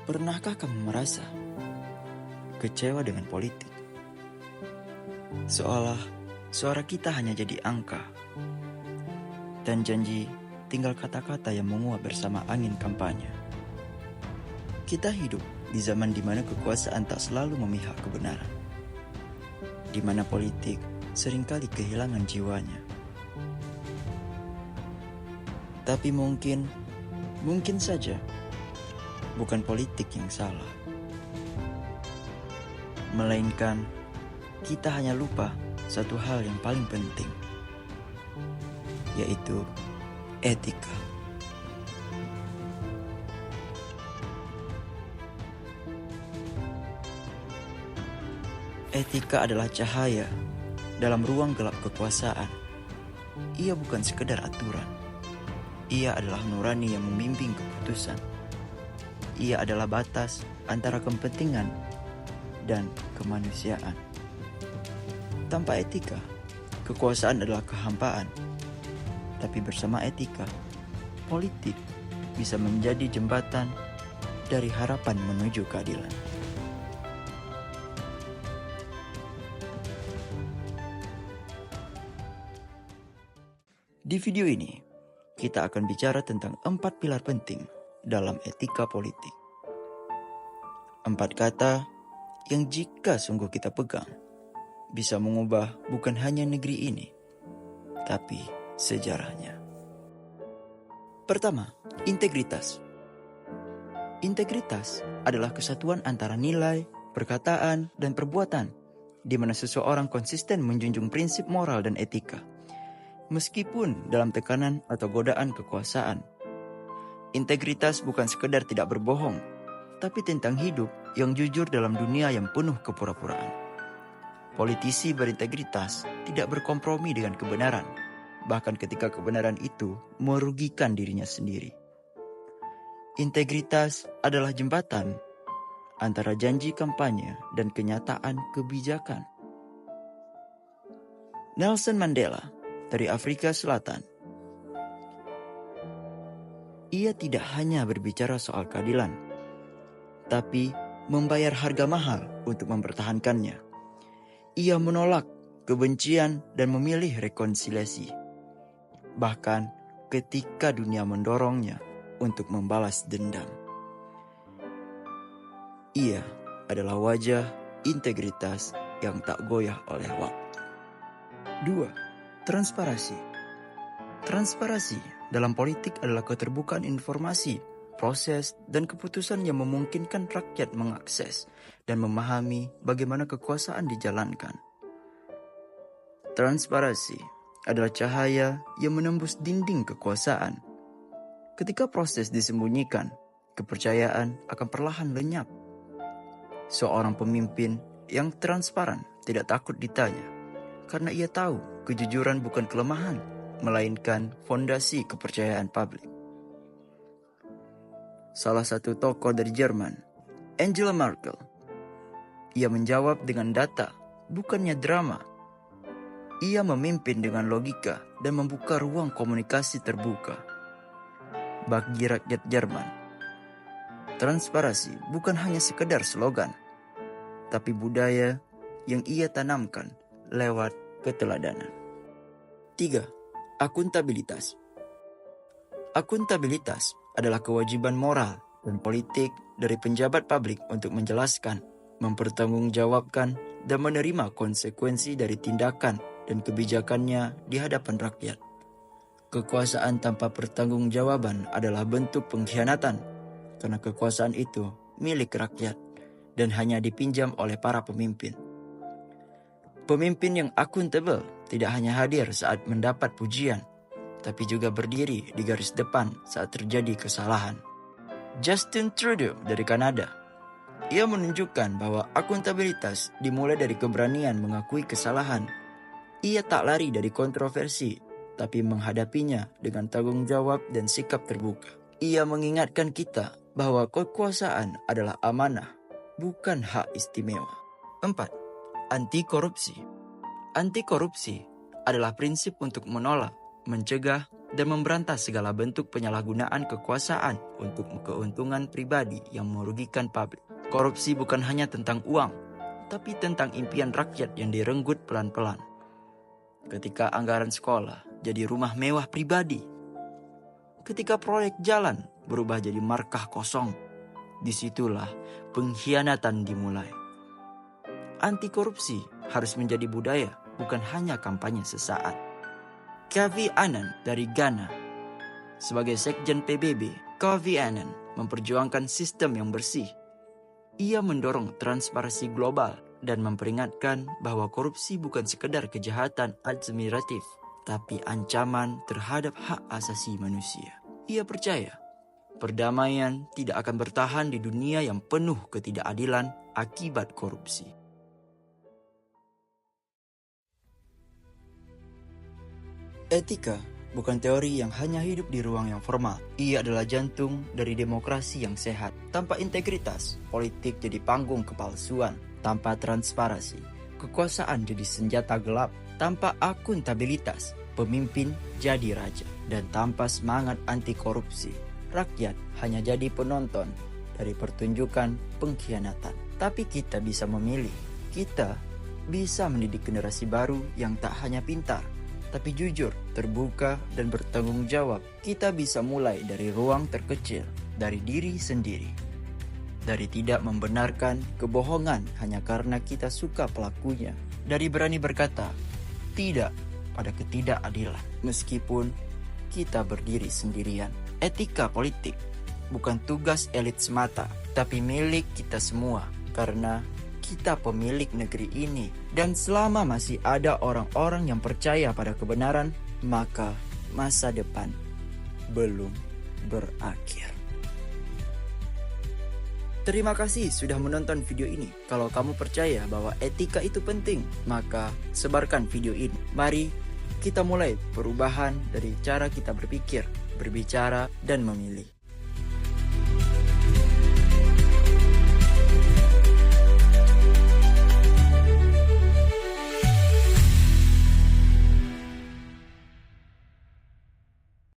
Pernahkah kamu merasa kecewa dengan politik? Seolah suara kita hanya jadi angka, dan janji tinggal kata-kata yang menguap bersama angin kampanye. Kita hidup di zaman di mana kekuasaan tak selalu memihak kebenaran, di mana politik seringkali kehilangan jiwanya. Tapi mungkin saja bukan politik yang salah, melainkan kita hanya lupa satu hal yang paling penting, yaitu etika. Etika adalah cahaya dalam ruang gelap kekuasaan. Ia bukan sekedar aturan. Ia adalah nurani yang membimbing keputusan. Ia adalah batas antara kepentingan dan kemanusiaan. Tanpa etika, kekuasaan adalah kehampaan. Tapi bersama etika, politik bisa menjadi jembatan dari harapan menuju keadilan. Di video ini, kita akan bicara tentang 4 pilar penting dalam etika politik. 4 kata yang jika sungguh kita pegang, bisa mengubah bukan hanya negeri ini, tapi sejarahnya. Pertama, integritas. Integritas adalah kesatuan antara nilai, perkataan, dan perbuatan, di mana seseorang konsisten menjunjung prinsip moral dan etika, meskipun dalam tekanan atau godaan kekuasaan. Integritas bukan sekedar tidak berbohong, tapi tentang hidup yang jujur dalam dunia yang penuh kepura-puraan. Politisi berintegritas tidak berkompromi dengan kebenaran, bahkan ketika kebenaran itu merugikan dirinya sendiri. Integritas adalah jembatan antara janji kampanye dan kenyataan kebijakan. Nelson Mandela dari Afrika Selatan. Ia tidak hanya berbicara soal keadilan, tapi membayar harga mahal untuk mempertahankannya. Ia menolak kebencian dan memilih rekonsiliasi, bahkan ketika dunia mendorongnya untuk membalas dendam. Ia adalah wajah integritas yang tak goyah oleh waktu. 2. Transparansi. Transparansi dalam politik adalah keterbukaan informasi, proses, dan keputusan yang memungkinkan rakyat mengakses dan memahami bagaimana kekuasaan dijalankan. Transparansi adalah cahaya yang menembus dinding kekuasaan. Ketika proses disembunyikan, kepercayaan akan perlahan lenyap. Seorang pemimpin yang transparan tidak takut ditanya, karena ia tahu kejujuran bukan kelemahan, melainkan fondasi kepercayaan publik. Salah satu tokoh dari Jerman, Angela Merkel, ia menjawab dengan data, bukannya drama. Ia memimpin dengan logika dan membuka ruang komunikasi terbuka. Bagi rakyat Jerman, transparansi bukan hanya sekedar slogan, tapi budaya yang ia tanamkan lewat keteladanan. 3. Akuntabilitas. Akuntabilitas adalah kewajiban moral dan politik dari penjabat publik untuk menjelaskan, mempertanggungjawabkan, dan menerima konsekuensi dari tindakan dan kebijakannya di hadapan rakyat. Kekuasaan tanpa pertanggungjawaban adalah bentuk pengkhianatan, karena kekuasaan itu milik rakyat dan hanya dipinjam oleh para pemimpin. Pemimpin yang akuntabel tidak hanya hadir saat mendapat pujian, tapi juga berdiri di garis depan saat terjadi kesalahan. Justin Trudeau dari Kanada, ia menunjukkan bahwa akuntabilitas dimulai dari keberanian mengakui kesalahan. Ia tak lari dari kontroversi, tapi menghadapinya dengan tanggung jawab dan sikap terbuka. Ia mengingatkan kita bahwa kekuasaan adalah amanah, bukan hak istimewa. 4. Anti korupsi. Anti korupsi adalah prinsip untuk menolak, mencegah, dan memberantas segala bentuk penyalahgunaan kekuasaan untuk keuntungan pribadi yang merugikan publik. Korupsi bukan hanya tentang uang, tapi tentang impian rakyat yang direnggut pelan-pelan. Ketika anggaran sekolah jadi rumah mewah pribadi, ketika proyek jalan berubah jadi markah kosong, disitulah pengkhianatan dimulai. Anti korupsi harus menjadi budaya, bukan hanya kampanye sesaat. Kofi Annan dari Ghana. Sebagai Sekjen PBB, Kofi Annan memperjuangkan sistem yang bersih. Ia mendorong transparansi global dan memperingatkan bahwa korupsi bukan sekedar kejahatan administratif, tapi ancaman terhadap hak asasi manusia. Ia percaya perdamaian tidak akan bertahan di dunia yang penuh ketidakadilan akibat korupsi. Etika bukan teori yang hanya hidup di ruang yang formal. Ia adalah jantung dari demokrasi yang sehat. Tanpa integritas, politik jadi panggung kepalsuan. Tanpa transparansi, kekuasaan jadi senjata gelap. Tanpa akuntabilitas, pemimpin jadi raja. Dan tanpa semangat anti korupsi, rakyat hanya jadi penonton dari pertunjukan pengkhianatan. Tapi kita bisa memilih. Kita bisa mendidik generasi baru yang tak hanya pintar, tapi jujur, terbuka, dan bertanggung jawab. Kita bisa mulai dari ruang terkecil, dari diri sendiri. Dari tidak membenarkan kebohongan hanya karena kita suka pelakunya. Dari berani berkata, tidak pada ketidakadilan, meskipun kita berdiri sendirian. Etika politik bukan tugas elit semata, tapi milik kita semua. Karena kita pemilik negeri ini. Dan selama masih ada orang-orang yang percaya pada kebenaran, maka masa depan belum berakhir. Terima kasih sudah menonton video ini. Kalau kamu percaya bahwa etika itu penting, maka sebarkan video ini. Mari kita mulai perubahan dari cara kita berpikir, berbicara, dan memilih.